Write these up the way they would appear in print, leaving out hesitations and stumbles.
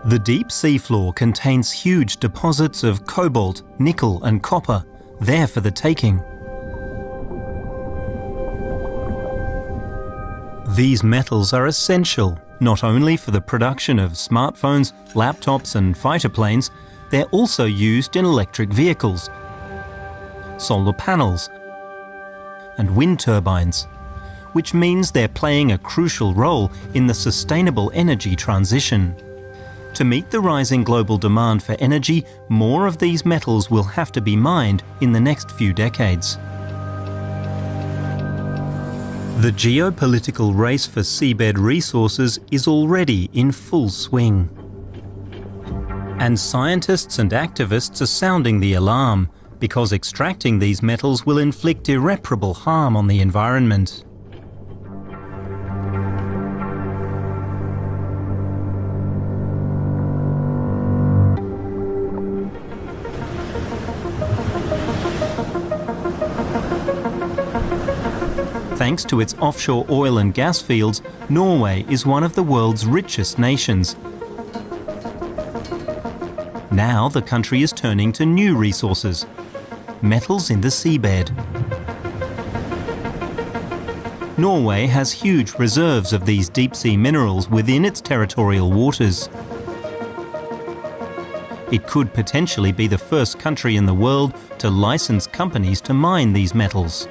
The deep seafloor contains huge deposits of cobalt, nickel and copper, there for the taking. These metals are essential not only for the production of smartphones, laptops and fighter planes, they're also used in electric vehicles, solar panels and wind turbines, which means they're playing a crucial role in the sustainable energy transition. To meet the rising global demand for energy, more of these metals will have to be mined in the next few decades. The geopolitical race for seabed resources is already in full swing. And scientists and activists are sounding the alarm, because extracting these metals will inflict irreparable harm on the environment. Thanks to its offshore oil and gas fields, Norway is one of the world's richest nations. Now the country is turning to new resources, metals in the seabed. Norway has huge reserves of these deep-sea minerals within its territorial waters. It could potentially be the first country in the world to license companies to mine these metals.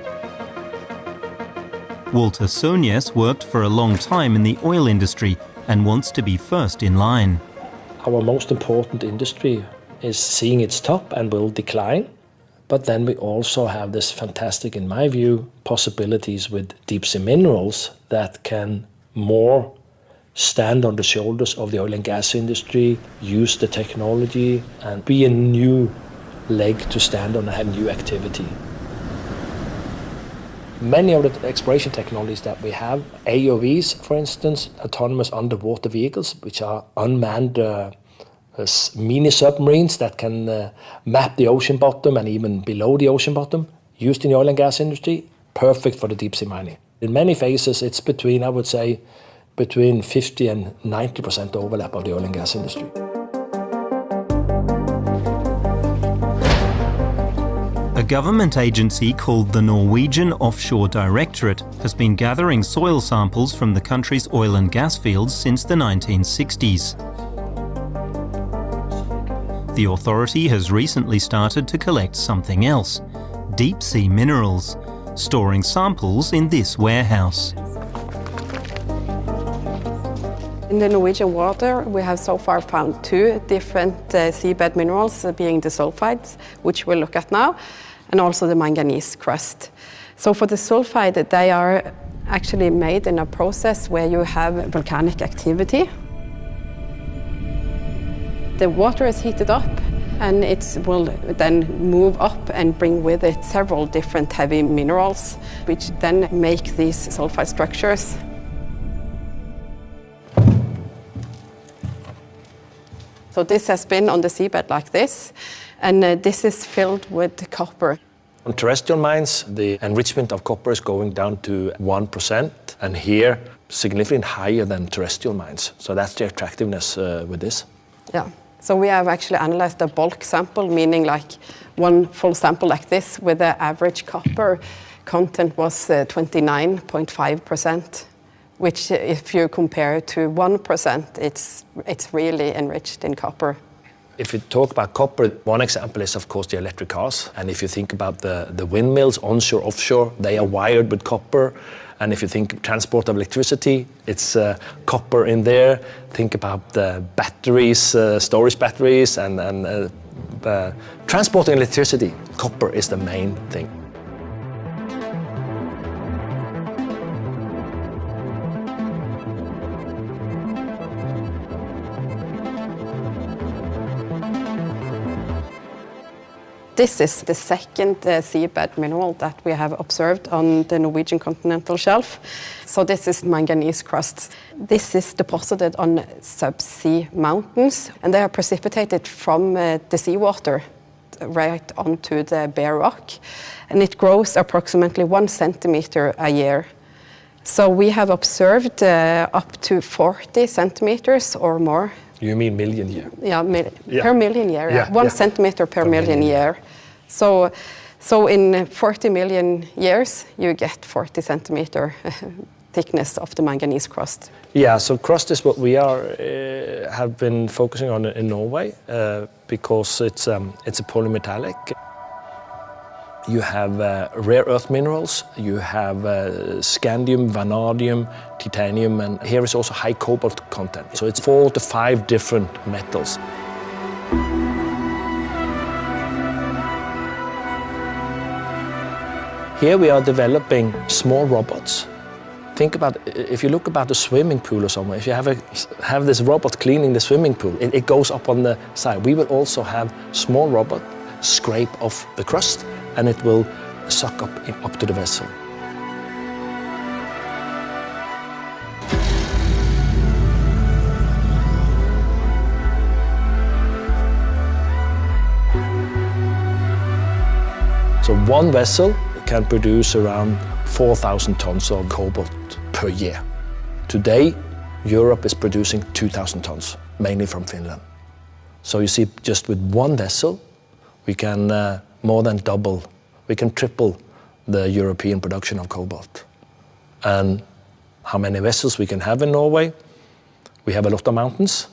Walter Sonjes worked for a long time in the oil industry and wants to be first in line. Our most important industry is seeing its top and will decline. But then we also have this fantastic, in my view, possibilities with deep sea minerals that can more stand on the shoulders of the oil and gas industry, use the technology and be a new leg to stand on and have new activity. Many of the exploration technologies that we have, AUVs for instance, autonomous underwater vehicles, which are unmanned mini submarines that can map the ocean bottom and even below the ocean bottom, used in the oil and gas industry, perfect for the deep sea mining. In many phases it's between, I would say, between 50 and 90% overlap of the oil and gas industry. A government agency called the Norwegian Offshore Directorate has been gathering soil samples from the country's oil and gas fields since the 1960s. The authority has recently started to collect something else, deep-sea minerals, storing samples in this warehouse. In the Norwegian water, we have so far found two different seabed minerals, being the sulfides, which we'll look at now, and also the manganese crust. So for the sulfide, they are actually made in a process where you have volcanic activity. The water is heated up and it will then move up and bring with it several different heavy minerals, which then make these sulfide structures. So this has been on the seabed like this, and this is filled with copper. On terrestrial mines, the enrichment of copper is going down to 1%, and here significantly higher than terrestrial mines. So that's the attractiveness with this. Yeah. So we have actually analyzed a bulk sample, meaning like one full sample like this, with the average copper content was 29.5%, which if you compare to 1%, it's really enriched in copper. If you talk about copper, one example is of course the electric cars. And if you think about the windmills, onshore, offshore, they are wired with copper. And if you think transport of electricity, it's copper in there. Think about the batteries, storage batteries, and transporting electricity. Copper is the main thing. This is the second seabed mineral that we have observed on the Norwegian continental shelf. So this is manganese crust. This is deposited on subsea mountains, and they are precipitated from the seawater right onto the bare rock. And it grows approximately 1 centimeter a year. So we have observed up to 40 centimeters or more You mean million year? Yeah, Yeah. per million year. Yeah, 1 yeah. centimeter per million year. So in 40 million years, you get 40 centimeter thickness of the manganese crust. Yeah, so crust is what we have been focusing on in Norway because it's a polymetallic. You have rare earth minerals, you have scandium, vanadium, titanium, and here is also high cobalt content. So it's 4 to 5 different metals. Here we are developing small robots. Think about, if you look about a swimming pool or somewhere, if you have this robot cleaning the swimming pool, it goes up on the side. We will also have small robot scrape off the crust, and it will suck up to the vessel. So one vessel can produce around 4,000 tons of cobalt per year. Today, Europe is producing 2,000 tons, mainly from Finland. So you see, just with one vessel, we can more than double, we can triple the European production of cobalt. And how many vessels we can have in Norway? We have a lot of mountains,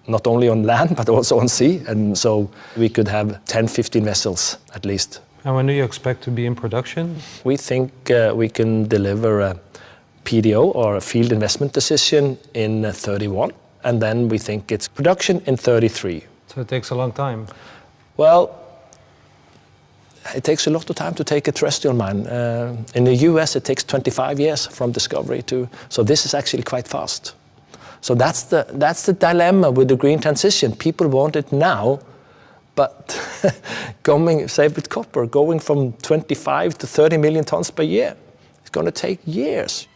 not only on land, but also on sea. And so we could have 10, 15 vessels at least. And when do you expect to be in production? We think we can deliver a PDO, or a field investment decision, in 31. And then we think it's production in 33. So it takes a long time. Well, it takes a lot of time to take a terrestrial mine. In the US, it takes 25 years from discovery to, so this is actually quite fast. So that's the dilemma with the green transition. People want it now, but say with copper, going from 25 to 30 million tons per year, it's going to take years.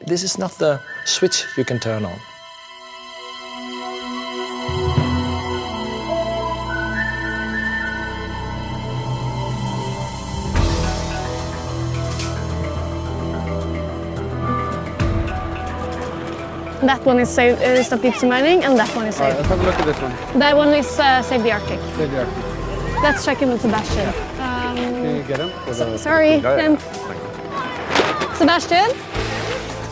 This is not the switch you can turn on. That one is stop deep sea mining, and that one is save. Let's have a look at this one. That one is save the Arctic. Save the Arctic. Let's check in with Sebastian. Can you get him? Sorry, Sebastian?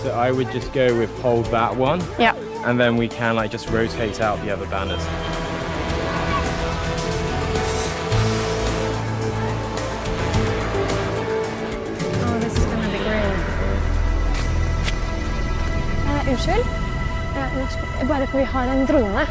So I would just go with hold that one. Yeah. And then we can just rotate out the other banners. Oh, this is gonna be great. Unnskyld? Bare for vi har en drone.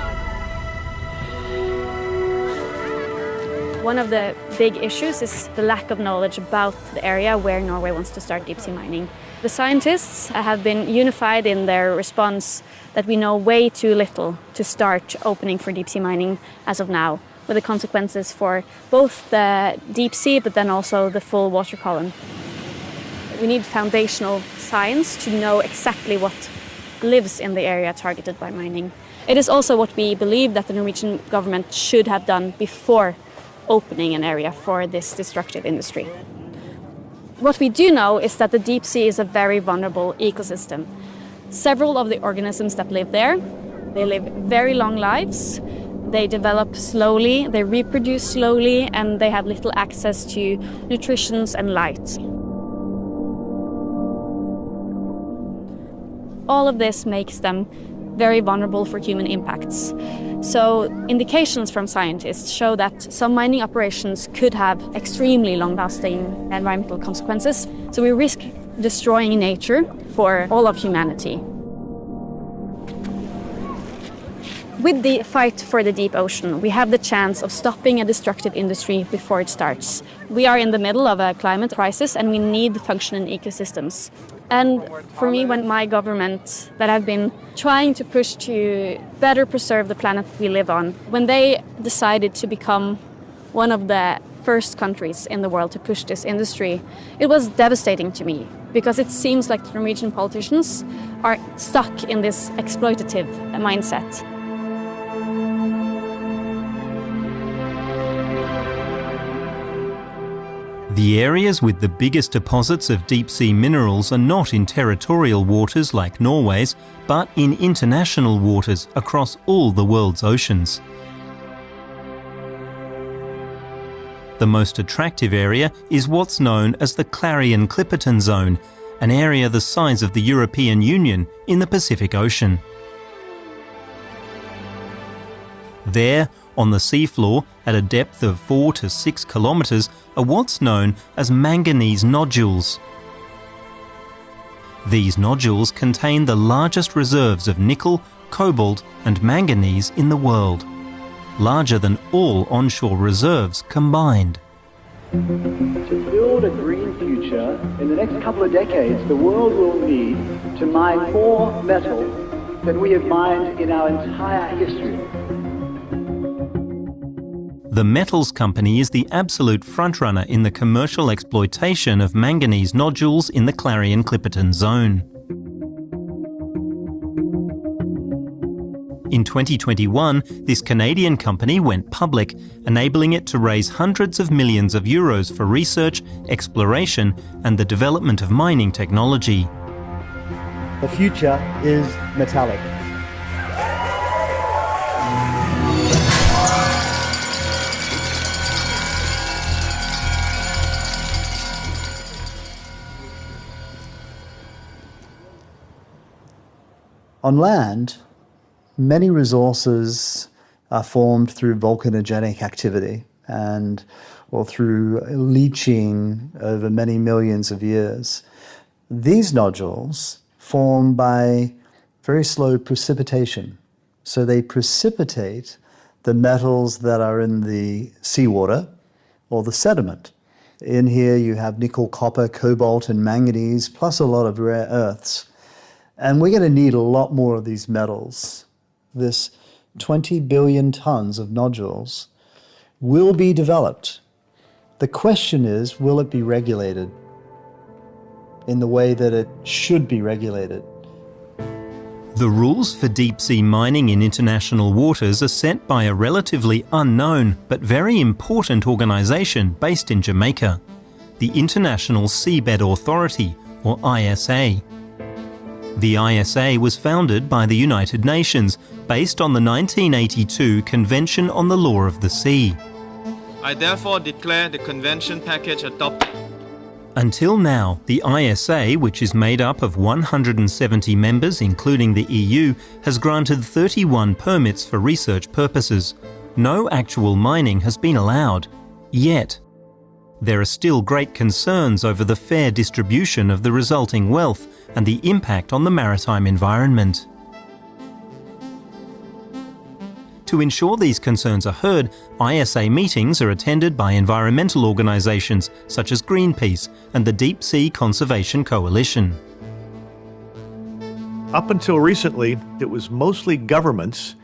One of the big issues is the lack of knowledge about the area where Norway wants to start deep sea mining. The scientists have been unified in their response that we know way too little to start opening for deep sea mining as of now, with the consequences for both the deep sea but then also the full water column. We need foundational science to know exactly what lives in the area targeted by mining. It is also what we believe that the Norwegian government should have done before opening an area for this destructive industry. What we do know is that the deep sea is a very vulnerable ecosystem. Several of the organisms that live there, they live very long lives, they develop slowly, they reproduce slowly, and they have little access to nutrition and light. All of this makes them very vulnerable for human impacts. So indications from scientists show that some mining operations could have extremely long-lasting environmental consequences. So we risk destroying nature for all of humanity. With the fight for the deep ocean, we have the chance of stopping a destructive industry before it starts. We are in the middle of a climate crisis and we need functioning ecosystems. And for me, when my government that have been trying to push to better preserve the planet we live on, when they decided to become one of the first countries in the world to push this industry, it was devastating to me because it seems like the Norwegian politicians are stuck in this exploitative mindset. The areas with the biggest deposits of deep-sea minerals are not in territorial waters like Norway's, but in international waters across all the world's oceans. The most attractive area is what's known as the Clarion-Clipperton Zone, an area the size of the European Union in the Pacific Ocean. There, on the seafloor, at a depth of 4 to 6 kilometres, are what's known as manganese nodules. These nodules contain the largest reserves of nickel, cobalt and manganese in the world, larger than all onshore reserves combined. To build a green future, in the next couple of decades, the world will need to mine more metal than we have mined in our entire history. The Metals Company is the absolute frontrunner in the commercial exploitation of manganese nodules in the Clarion-Clipperton Zone. In 2021, this Canadian company went public, enabling it to raise hundreds of millions of euros for research, exploration and the development of mining technology. The future is metallic. On land, many resources are formed through volcanogenic activity or through leaching over many millions of years. These nodules form by very slow precipitation. So they precipitate the metals that are in the seawater or the sediment. In here you have nickel, copper, cobalt and manganese, plus a lot of rare earths. And we're going to need a lot more of these metals. This 20 billion tons of nodules will be developed. The question is, will it be regulated in the way that it should be regulated? The rules for deep-sea mining in international waters are set by a relatively unknown but very important organisation based in Jamaica, the International Seabed Authority, or ISA. The ISA was founded by the United Nations based on the 1982 Convention on the Law of the Sea. I therefore declare the convention package adopted. Until now, the ISA, which is made up of 170 members including the EU, has granted 31 permits for research purposes. No actual mining has been allowed, yet. There are still great concerns over the fair distribution of the resulting wealth and the impact on the maritime environment. To ensure these concerns are heard, ISA meetings are attended by environmental organisations such as Greenpeace and the Deep Sea Conservation Coalition. Up until recently, it was mostly governments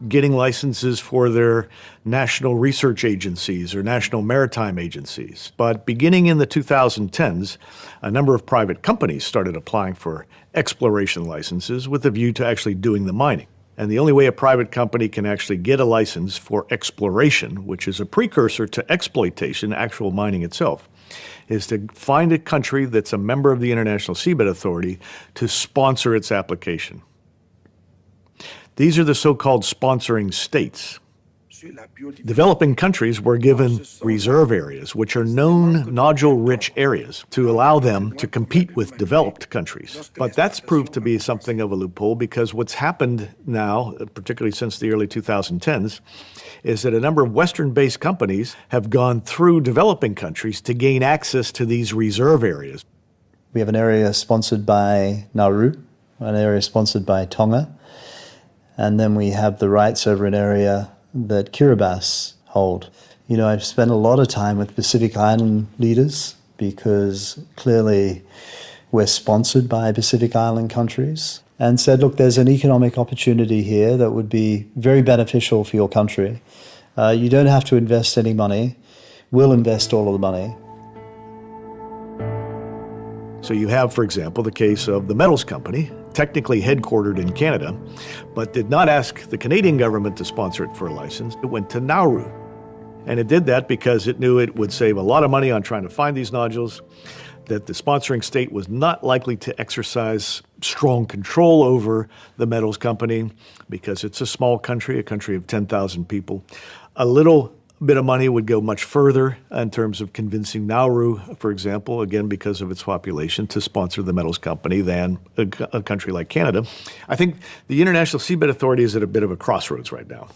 getting licenses for their national research agencies or national maritime agencies. But beginning in the 2010s, a number of private companies started applying for exploration licenses with a view to actually doing the mining. And the only way a private company can actually get a license for exploration, which is a precursor to exploitation, actual mining itself, is to find a country that's a member of the International Seabed Authority to sponsor its application. These are the so-called sponsoring states. Developing countries were given reserve areas, which are known nodule-rich areas, to allow them to compete with developed countries. But that's proved to be something of a loophole because what's happened now, particularly since the early 2010s, is that a number of Western-based companies have gone through developing countries to gain access to these reserve areas. We have an area sponsored by Nauru, an area sponsored by Tonga, and then we have the rights over an area that Kiribati hold. You know, I've spent a lot of time with Pacific Island leaders because clearly we're sponsored by Pacific Island countries and said, look, there's an economic opportunity here that would be very beneficial for your country. You don't have to invest any money. We'll invest all of the money. So you have, for example, the case of the Metals Company, technically headquartered in Canada, but did not ask the Canadian government to sponsor it for a license. It went to Nauru. And it did that because it knew it would save a lot of money on trying to find these nodules, that the sponsoring state was not likely to exercise strong control over the metals company because it's a small country, a country of 10,000 people. A little bit of money would go much further in terms of convincing Nauru, for example, again because of its population, to sponsor the metals company than a country like Canada. I think the International Seabed Authority is at a bit of a crossroads right now,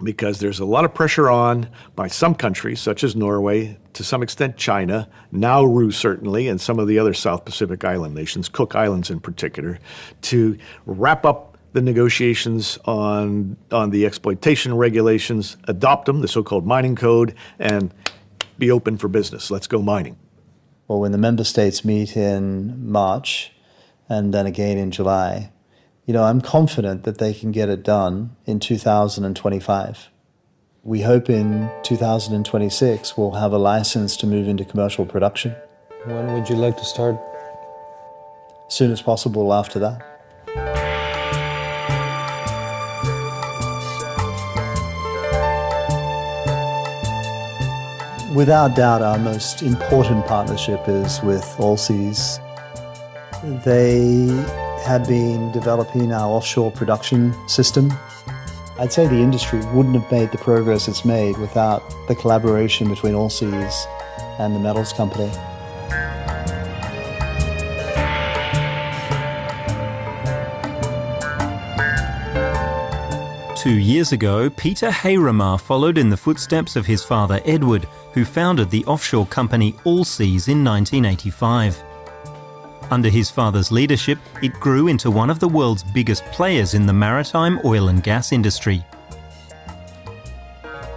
because there's a lot of pressure on by some countries, such as Norway, to some extent China, Nauru certainly, and some of the other South Pacific island nations, Cook Islands in particular, to wrap up the negotiations on the exploitation regulations, adopt them, the so-called mining code, and be open for business. Let's go mining. Well, when the member states meet in March and then again in July, I'm confident that they can get it done in 2025. We hope in 2026 we'll have a license to move into commercial production. When would you like to start? As soon as possible after that. Without doubt, our most important partnership is with Allseas. They have been developing our offshore production system. I'd say the industry wouldn't have made the progress it's made without the collaboration between Allseas and the metals company. Two years ago, Peter Hayramar followed in the footsteps of his father Edward, who founded the offshore company Allseas in 1985. Under his father's leadership, it grew into one of the world's biggest players in the maritime oil and gas industry.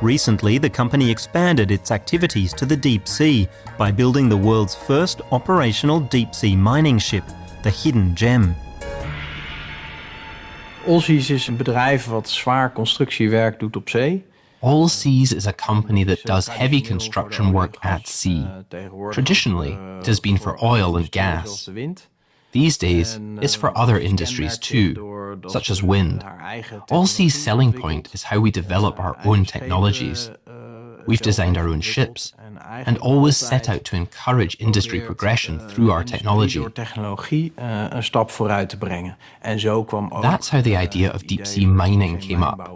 Recently, the company expanded its activities to the deep sea by building the world's first operational deep-sea mining ship, the Hidden Gem. Allseas is een bedrijf wat zwaar constructiewerk doet op zee. Allseas is a company that does heavy construction work at sea. Traditionally, it has been for oil and gas. These days, it's for other industries too, such as wind. Allseas' selling point is how we develop our own technologies. We've designed our own ships and always set out to encourage industry progression through our technology. That's how the idea of deep-sea mining came up.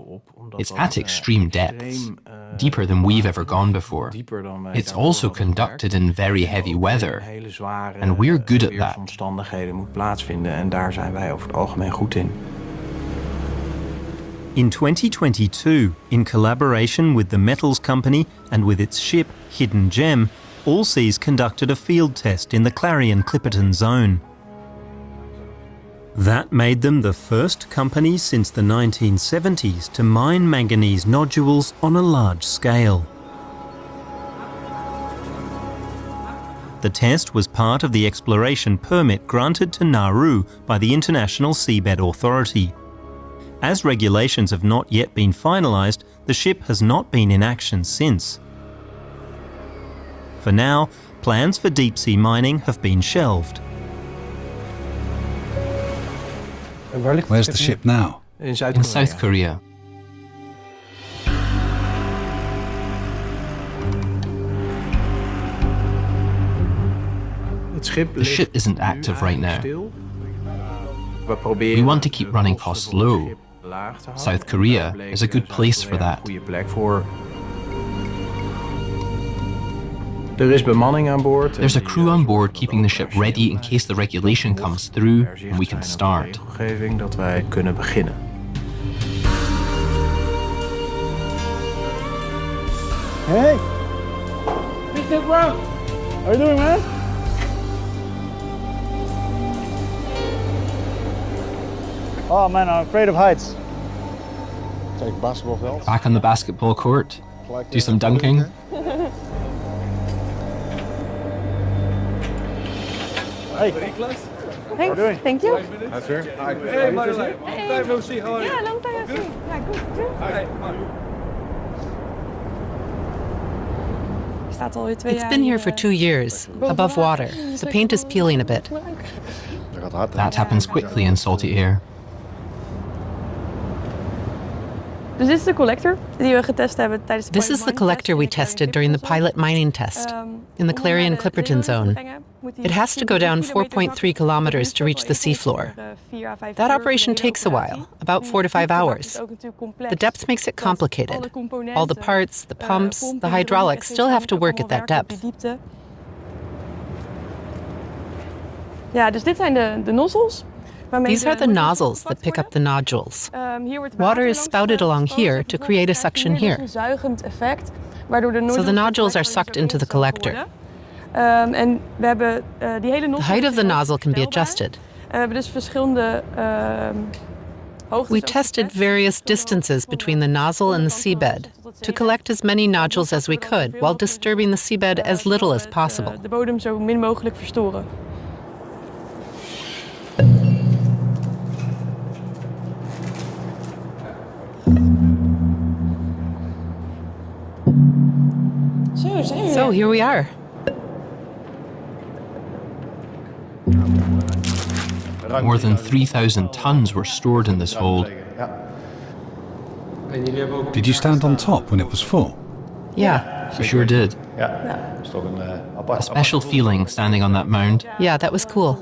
It's at extreme depths, deeper than we've ever gone before. It's also conducted in very heavy weather, and we're good at that. In 2022, in collaboration with the metals company and with its ship, Hidden Gem, Allseas conducted a field test in the Clarion-Clipperton zone. That made them the first company since the 1970s to mine manganese nodules on a large scale. The test was part of the exploration permit granted to Nauru by the International Seabed Authority. As regulations have not yet been finalised, the ship has not been in action since. For now, plans for deep-sea mining have been shelved. Where's the ship now? In South Korea. The ship isn't active right now. We want to keep running costs low. South Korea is a good place for that. There's a crew on board keeping the ship ready in case the regulation comes through and we can start. Hey! How you doing, man? Oh man, I'm afraid of heights. Take basketball veld. Back on the basketball court. Do some dunking. Hey. Thanks. How are you doing? Thank you. That's her. Hi. Hey, Marjolein. Long time no see. How are you? Yeah, long time no see. Yeah, good. Hi. It's been here for 2 years, above water. The paint is peeling a bit. That happens quickly in salty air. Dus dit is de collector die we getest hebben tijdens de This is the collector we tested during the pilot mining test in the Clarion-Clipperton zone. It has to go down 4.3 kilometers to reach the seafloor. That operation takes a while, about 4 to 5 hours. The depth makes it complicated. All the parts, the pumps, the hydraulics still have to work at that depth. Ja, dus dit zijn de nozzles. These are the nozzles that pick up the nodules. Water is spouted along here to create a suction here. So the nodules are sucked into the collector. The height of the nozzle can be adjusted. We tested various distances between the nozzle and the seabed to collect as many nodules as we could while disturbing the seabed as little as possible. De bodem zo min mogelijk verstoren. So here we are. More than 3,000 tons were stored in this hold. Did you stand on top when it was full? Yeah. We sure did. A special feeling standing on that mound. Yeah, that was cool.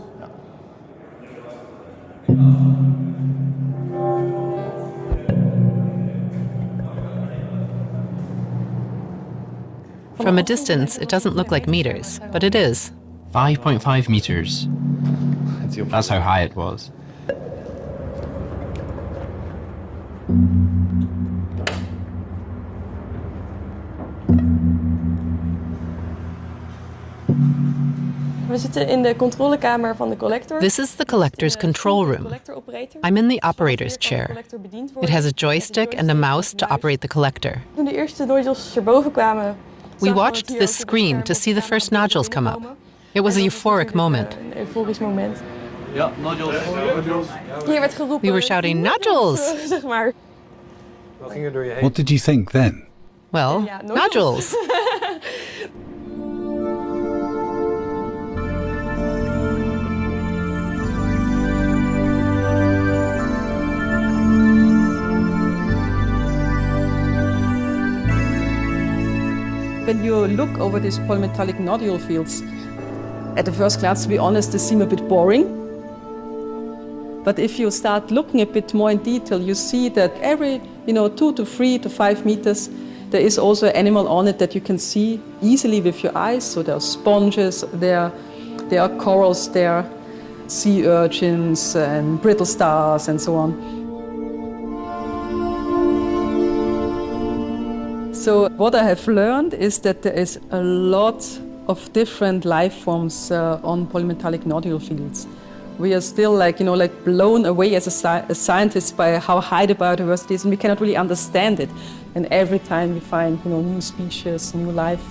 From a distance, it doesn't look like meters, but it is. 5.5 meters. That's how high it was. We zitten in de controlekamer van de collector. This is the collector's control room. I'm in the operator's chair. It has a joystick and a mouse to operate the collector. Toen de eerste nodules erboven kwamen, we watched this screen to see the first nodules come up. It was a euphoric moment. Een euforisch moment. Ja, nodules. Hier werd geroepen. We were shouting, nodules! Zeg maar. What did you think then? Well, nodules. When you look over these polymetallic nodule fields, at the first glance, to be honest, they seem a bit boring. But if you start looking a bit more in detail, you see that every 2 to 3 to 5 meters, there is also an animal on it that you can see easily with your eyes. So there are sponges, there are corals, there are sea urchins and brittle stars and so on. So what I have learned is that there is a lot of different life forms on polymetallic nodule fields. We are still blown away as a scientist by how high the biodiversity is, and we cannot really understand it. And every time we find new species, new life.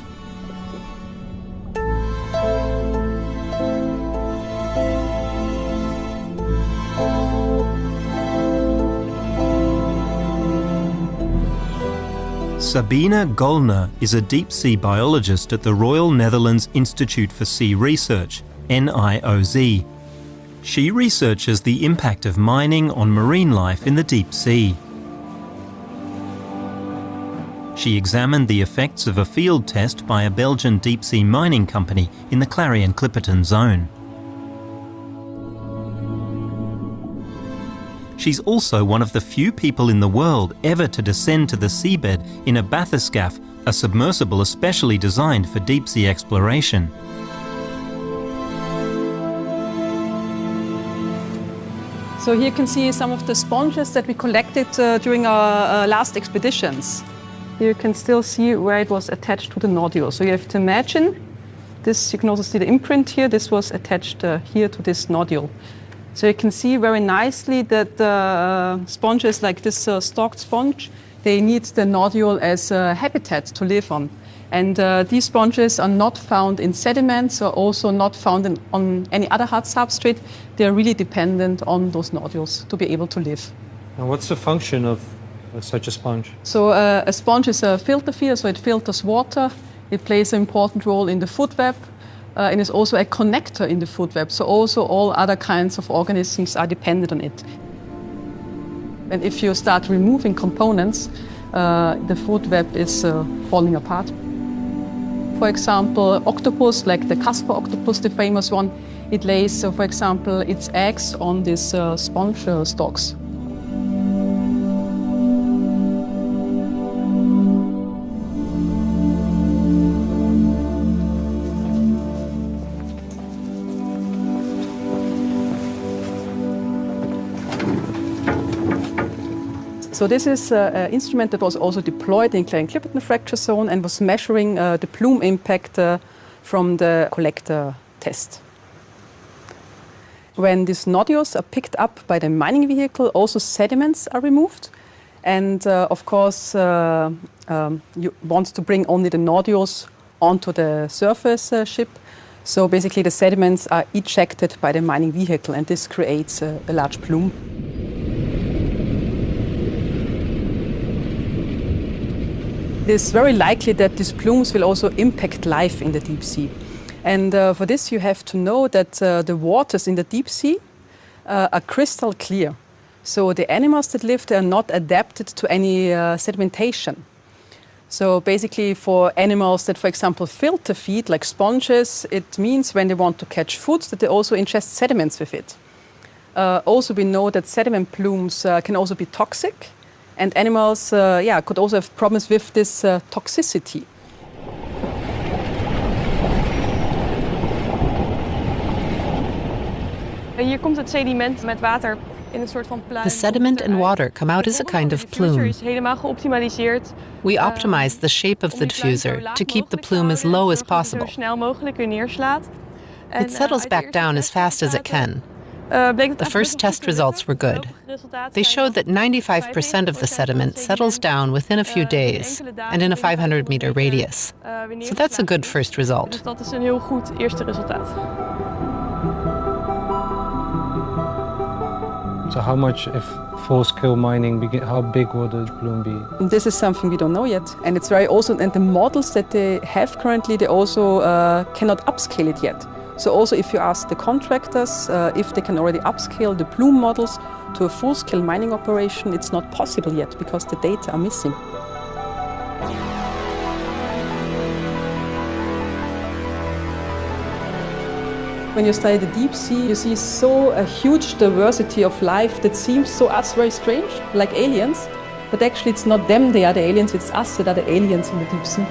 Sabine Gollner is a deep-sea biologist at the Royal Netherlands Institute for Sea Research, NIOZ. She researches the impact of mining on marine life in the deep sea. She examined the effects of a field test by a Belgian deep-sea mining company in the Clarion-Clipperton zone. She's also one of the few people in the world ever to descend to the seabed in a bathyscaphe, a submersible especially designed for deep-sea exploration. So here you can see some of the sponges that we collected during our last expeditions. Here you can still see where it was attached to the nodule. So you have to imagine this, you can also see the imprint here, this was attached here to this nodule. So you can see very nicely that sponges like this stalked sponge, they need the nodule as a habitat to live on. And these sponges are not found in sediments or also not found on any other hard substrate. They are really dependent on those nodules to be able to live. And what's the function of such a sponge? So a sponge is a filter feeder, so it filters water. It plays an important role in the food web. And is also a connector in the food web, so also all other kinds of organisms are dependent on it. And if you start removing components, the food web is falling apart. For example, octopus, like the Casper octopus, the famous one, it lays, for example, its eggs on these sponge stalks. So this is an instrument that was also deployed in Clarion-Clipperton fracture zone and was measuring the plume impact from the collector test. When these nodules are picked up by the mining vehicle, also sediments are removed. And of course, you want to bring only the nodules onto the surface ship. So basically the sediments are ejected by the mining vehicle, and this creates a large plume. It is very likely that these plumes will also impact life in the deep sea. And for this you have to know that the waters in the deep sea are crystal clear. So the animals that live there are not adapted to any sedimentation. So basically for animals that, for example, filter feed, like sponges, it means when they want to catch food that they also ingest sediments with it. Also we know that sediment plumes can also be toxic. And animals could also have problems with this toxicity. Hier komt het sediment met water in een soort van pluim. The sediment and water come out as a kind of plume. Is helemaal geoptimaliseerd. We optimize the shape of the diffuser to keep the plume as low as possible. Zo snel mogelijk weer neerslaat. It settles back down as fast as it can. The first test results were good. They showed that 95% of the sediment settles down within a few days and in a 500-meter radius. So that's a good first result. Dus dat is een heel goed eerste resultaat. So how much, if full-scale mining, how big will the plume be? This is something we don't know yet. And it's very also, and the models that they have currently, they also cannot upscale it yet. So also if you ask the contractors if they can already upscale the plume models to a full-scale mining operation, it's not possible yet because the data are missing. When you study the deep sea, you see a huge diversity of life that seems to us very strange, like aliens. But actually it's not them they are the aliens, it's us that are the aliens in the deep sea.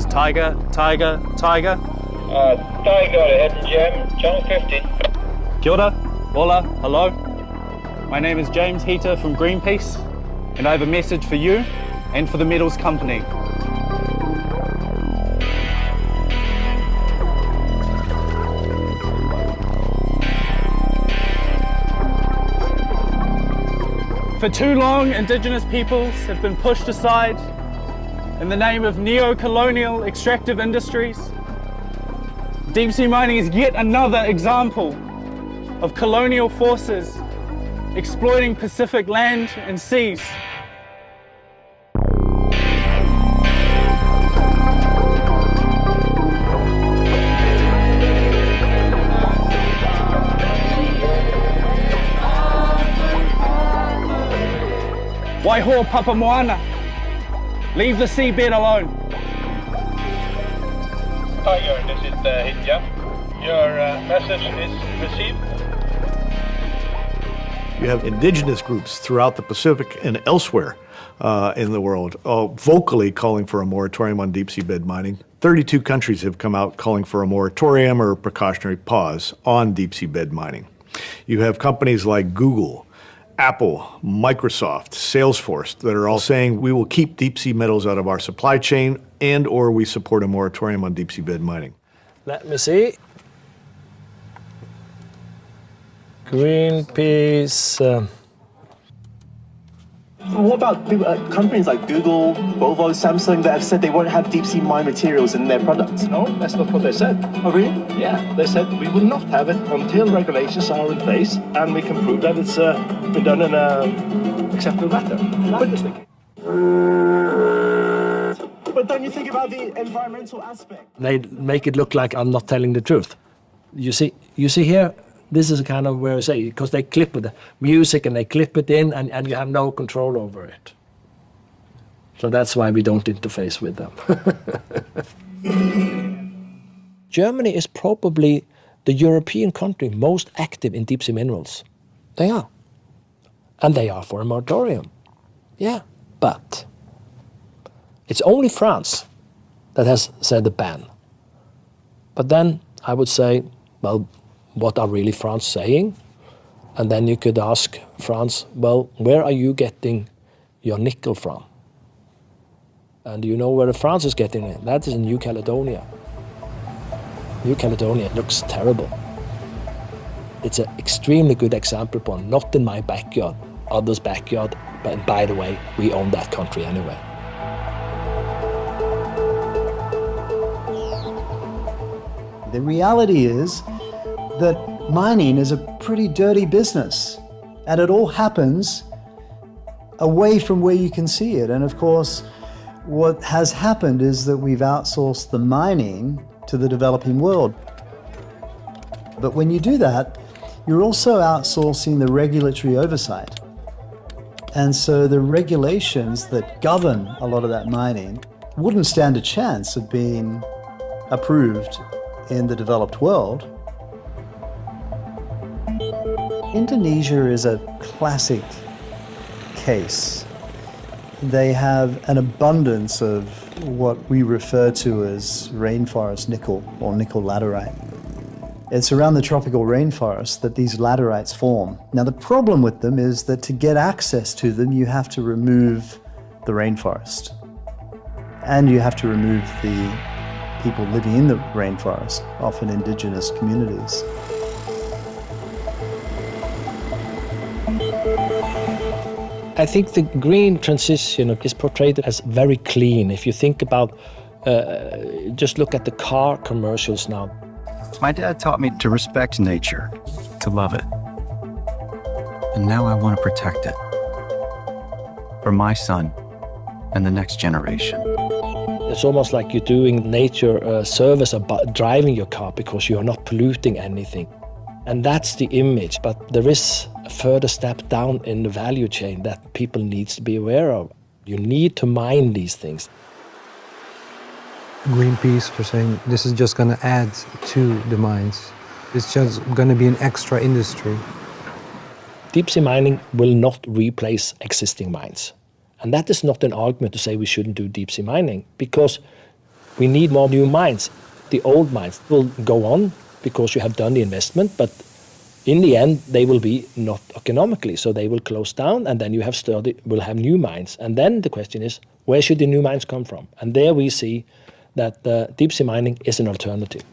Tiger. Tiger, ahead and jam, channel 15. Kia ora, hola, hello. My name is James Heater from Greenpeace, and I have a message for you and for the Metals Company. For too long, Indigenous peoples have been pushed aside in the name of neo-colonial extractive industries. Deep sea mining is yet another example of colonial forces exploiting Pacific land and seas. Waiho Papamoana, leave the seabed alone. Tiger, this is Hitja. Your message is received. You have indigenous groups throughout the Pacific and elsewhere in the world vocally calling for a moratorium on deep seabed mining. 32 countries have come out calling for a moratorium or a precautionary pause on deep seabed mining. You have companies like Google, Apple, Microsoft, Salesforce that are all saying we will keep deep sea metals out of our supply chain and or we support a moratorium on deep sea bed mining. Let me see. Greenpeace. What about companies like Google, Volvo, Samsung that have said they won't have deep sea mine materials in their products? No, that's not what they said. Oh, really? Yeah, they said we will not have it until regulations are in place and we can prove that it's been done in an acceptable manner. But don't you think about the environmental aspect? They make it look like I'm not telling the truth. You see here, this is kind of where I say, because they clip with the music and they clip it in and you have no control over it. So that's why we don't interface with them. Germany is probably the European country most active in deep sea minerals. They are. And they are for a moratorium. Yeah, but it's only France that has said a ban. But then I would say, well, what are really France saying? And then you could ask France, well, where are you getting your nickel from? And do you know where France is getting it? That is in New Caledonia. New Caledonia looks terrible. It's an extremely good example point, not in my backyard, others' backyard, but by the way, we own that country anyway. The reality is that mining is a pretty dirty business, and it all happens away from where you can see it. And of course, what has happened is that we've outsourced the mining to the developing world. But when you do that, you're also outsourcing the regulatory oversight. And so the regulations that govern a lot of that mining wouldn't stand a chance of being approved in the developed world. Indonesia is a classic case. They have an abundance of what we refer to as rainforest nickel or nickel laterite. It's around the tropical rainforest that these laterites form. Now the problem with them is that to get access to them you have to remove the rainforest. And you have to remove the people living in the rainforest, often indigenous communities. I think the green transition is portrayed as very clean. If you think about, just look at the car commercials now. My dad taught me to respect nature, to love it. And now I want to protect it. For my son and the next generation. It's almost like you're doing nature a service about driving your car because you're not polluting anything. And that's the image, but there is a further step down in the value chain that people need to be aware of. You need to mine these things. Greenpeace were saying this is just going to add to the mines. It's just going to be an extra industry. Deep sea mining will not replace existing mines. And that is not an argument to say we shouldn't do deep sea mining, because we need more new mines. The old mines will go on because you have done the investment, but in the end they will be not economically, so they will close down, and then you will have new mines. And then the question is, where should the new mines come from? And there we see that deep sea mining is an alternative.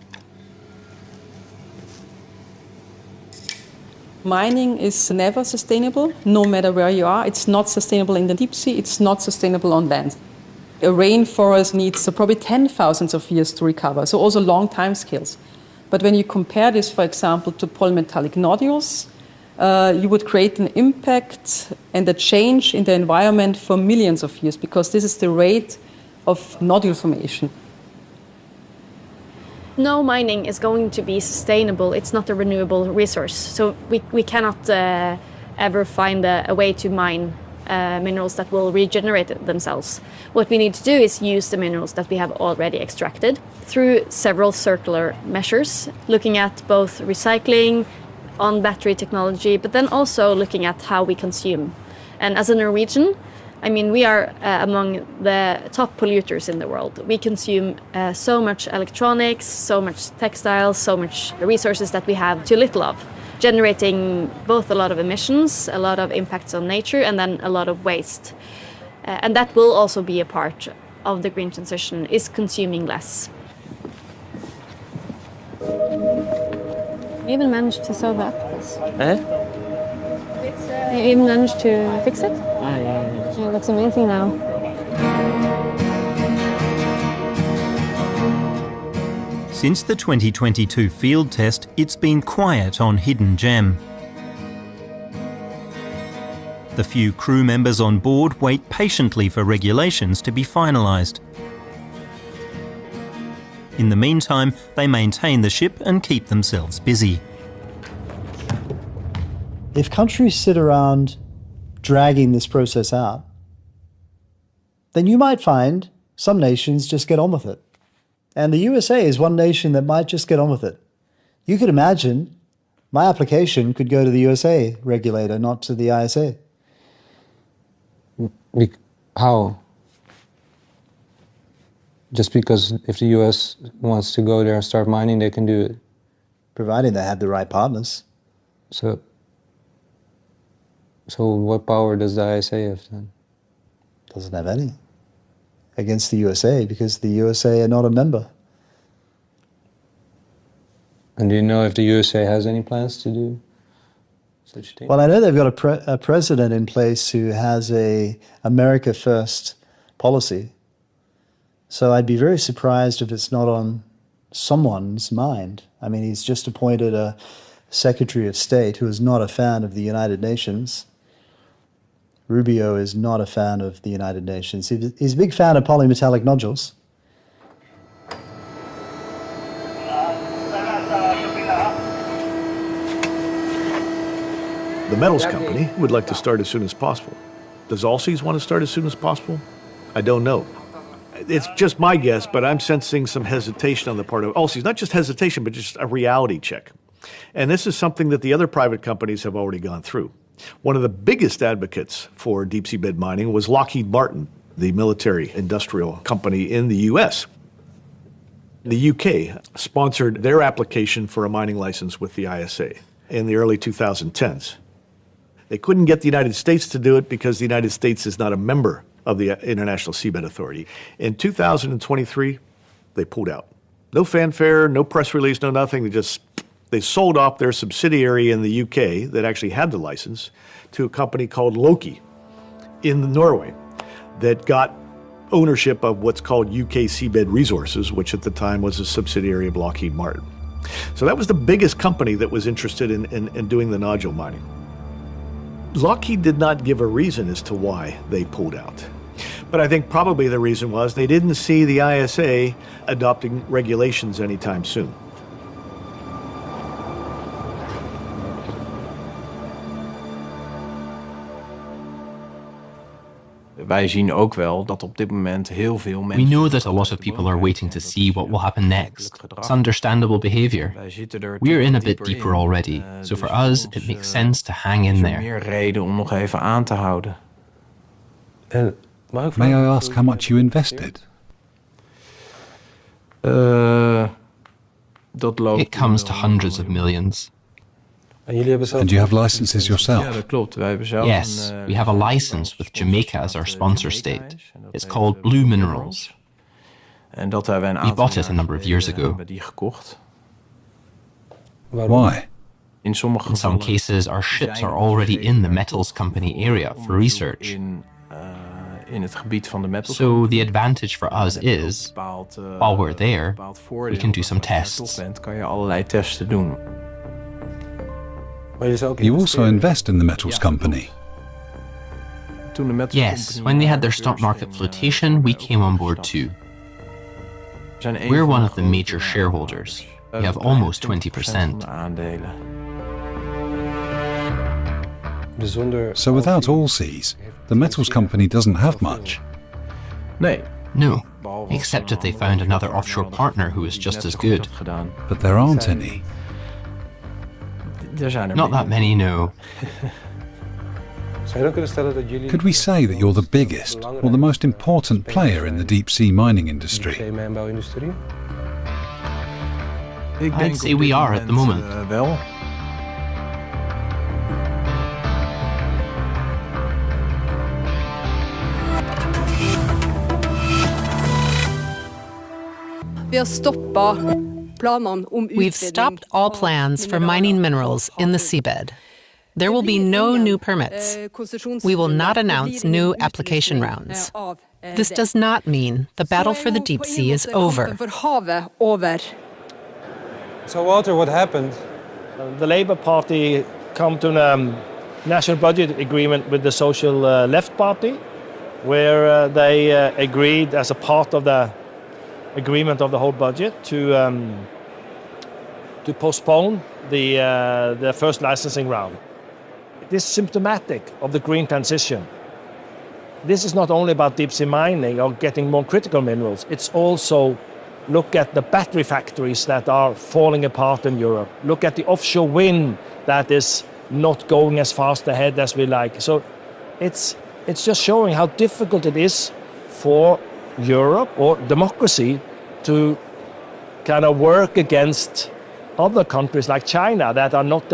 Mining is never sustainable, no matter where you are. It's not sustainable in the deep sea, it's not sustainable on land. A rainforest needs probably 10,000 of years to recover, so also long time scales. But when you compare this, for example, to polymetallic nodules, you would create an impact and a change in the environment for millions of years, because this is the rate of nodule formation. No mining is going to be sustainable. It's not a renewable resource. So we cannot ever find a way to mine minerals that will regenerate themselves. What we need to do is use the minerals that we have already extracted through several circular measures, looking at both recycling, on battery technology, but then also looking at how we consume. And as a Norwegian, I mean, we are among the top polluters in the world. We consume so much electronics, so much textiles, so much resources that we have too little of, generating both a lot of emissions, a lot of impacts on nature, and then a lot of waste. And that will also be a part of the green transition, is consuming less. You even managed to solve that. You even managed to fix it? Yeah. It looks amazing now. Since the 2022 field test, it's been quiet on Hidden Gem. The few crew members on board wait patiently for regulations to be finalised. In the meantime, they maintain the ship and keep themselves busy. If countries sit around dragging this process out, then you might find some nations just get on with it. And the USA is one nation that might just get on with it. You could imagine my application could go to the USA regulator, not to the ISA. How? Just because if the US wants to go there and start mining, they can do it? Providing they have the right partners. So what power does the ISA have then? Doesn't have any. Against the USA, because the USA are not a member. And do you know if the USA has any plans to do such things? Well, I know they've got a president in place who has a America First policy. So I'd be very surprised if it's not on someone's mind. I mean, he's just appointed a Secretary of State who is not a fan of the United Nations. Rubio is not a fan of the United Nations. He's a big fan of polymetallic nodules. The metals company would like to start as soon as possible. Does Allseas want to start as soon as possible? I don't know. It's just my guess, but I'm sensing some hesitation on the part of Allseas. Not just hesitation, but just a reality check. And this is something that the other private companies have already gone through. One of the biggest advocates for deep seabed mining was Lockheed Martin, the military industrial company in the US. The UK sponsored their application for a mining license with the ISA in the early 2010s. They couldn't get the United States to do it because the United States is not a member of the International Seabed Authority. In 2023, they pulled out. No fanfare, no press release, no nothing. They sold off their subsidiary in the UK that actually had the license to a company called Loki in Norway that got ownership of what's called UK Seabed Resources, which at the time was a subsidiary of Lockheed Martin. So that was the biggest company that was interested in doing the nodule mining. Lockheed did not give a reason as to why they pulled out. But I think probably the reason was they didn't see the ISA adopting regulations anytime soon. Wij zien ook wel dat op dit moment heel veel mensen... We know that a lot of people are waiting to see what will happen next. It's understandable behavior. We're in a bit deeper already, so for us it makes sense to hang in there. Meer reden om nog even aan te houden. May I ask how much you invested? It comes to hundreds of millions. And you have licenses yourself? Ja, dat klopt. Wij hebben zelf Yes, we have a license with Jamaica as our sponsor state. It's called Blue Minerals. En dat hebben we een We bought it a number of years ago. hebben die gekocht. Why? In some cases, our ships are already in the metals company area for research. In het gebied van de metals. So the advantage for us is, while we're there, we can do some tests. Kan je allerlei testen doen. You also invest in the metals company? Yes, when they had their stock market flotation, we came on board too. We're one of the major shareholders. We have almost 20%. So without Allseas, the metals company doesn't have much? No, except if they found another offshore partner who is just as good. But there aren't any. Not that many, no. Could we say that you're the biggest or the most important player in the deep-sea mining industry? I'd say we are at the moment. Vi har stoppa We've stopped all plans for mining minerals in the seabed. There will be no new permits. We will not announce new application rounds. This does not mean the battle for the deep sea is over. So, Walter, what happened? The Labour Party come to a national budget agreement with the Social Left Party, where they agreed as a part of the agreement of the whole budget to postpone the first licensing round. It is symptomatic of the green transition. This is not only about deep sea mining or getting more critical minerals, it's also look at the battery factories that are falling apart in Europe. Look at the offshore wind that is not going as fast ahead as we like. So it's just showing how difficult it is for Europe or democracy to kind of work against other countries like China that are not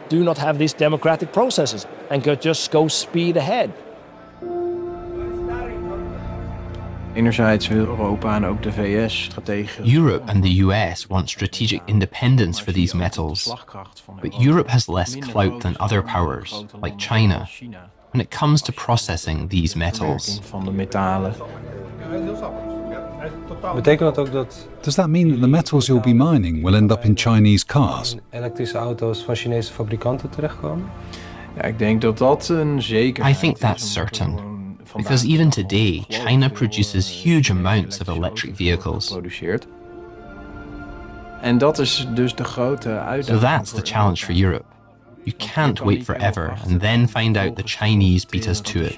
do not have these democratic processes and could just go speed ahead. Enerzijds wil Europa en ook de VS strategisch. Europe and the US want strategic independence for these metals, but Europe has less clout than other powers, like China, when it comes to processing these metals. Does that mean that the metals you'll be mining will end up in Chinese cars? I think that's certain. Because even today, China produces huge amounts of electric vehicles. So that's the challenge for Europe. You can't wait forever and then find out the Chinese beat us to it.